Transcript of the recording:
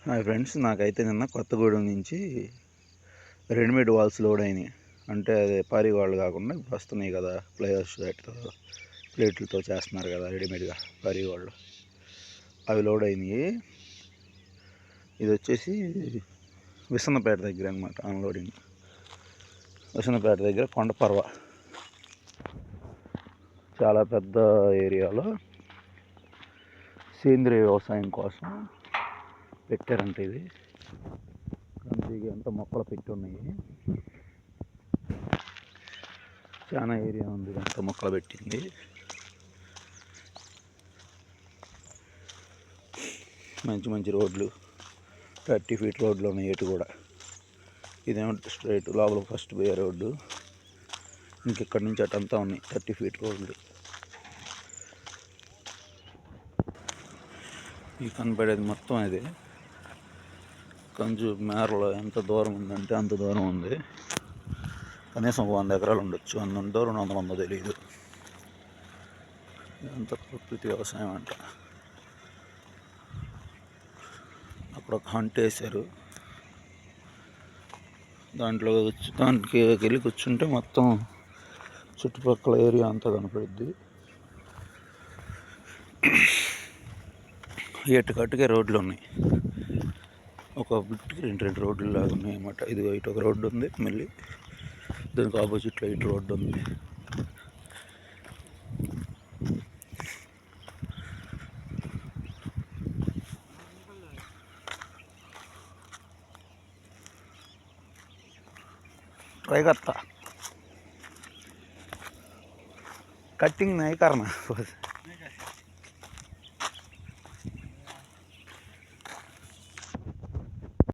Hi friends, నాకైతే నిన్న కొత్తగూడెం నుంచి రెడీమేడ్ వాల్స్ లోడ్ అయినాయి. అంటే అదే పారీ వాళ్ళు కాకుండా ఇప్పుడు వస్తున్నాయి కదా, ప్లేయర్స్ ప్లేట్లతో చేస్తున్నారు కదా రెడీమేడ్గా పారీ వాళ్ళు, అవి లోడ్ అయినాయి. ఇది వచ్చేసి విసన్నపేట దగ్గర అనమాట అన్లోడింగ్. విసన్నపేట దగ్గర కొండపర్వ, చాలా పెద్ద ఏరియాలో సేంద్రియ వ్యవసాయం కోసం పెట్టారంట. ఇది కంచికి అంతా మొక్కలు పెట్టి ఉన్నాయి, చాలా ఏరియా ఉంది అంత మొక్కలు పెట్టింది. మంచి మంచి రోడ్లు, 30 ఫీట్ రోడ్లు ఉన్నాయి ఎటు కూడా. ఇదేమో స్ట్రైట్ లోపల ఫస్ట్ పోయే రోడ్డు, ఇంకెక్కడి నుంచి అటంతా ఉన్నాయి 30 ఫీట్ రోడ్లు. ఈ కనపడేది మొత్తం అదే. కంచు మేరలో ఎంత దూరం ఉందంటే అంత దూరం ఉంది. కనీసం 100 ఎకరాలు ఉండొచ్చు, 100 ఉందో 200 ఉందో తెలియదు. ఇదంతా ప్రకృతి వ్యవసాయం అంట. అక్కడ ఒక హంట్ వేశారు, దానికి వెళ్ళి కూర్చుంటే మొత్తం చుట్టుపక్కల ఏరియా అంతా కనపడుద్ది. ఎటుకట్టుకే రోడ్లు ఉన్నాయి, ఒక బిట్కి 2 రోడ్లు లాగా ఉన్నాయి అన్నమాట. ఇది ఇటు ఒక రోడ్డు ఉంది, మళ్ళీ దానికి ఆపోజిట్లో ఇటు రోడ్డు ఉంది. ट्राई करता कटिंग नहीं करना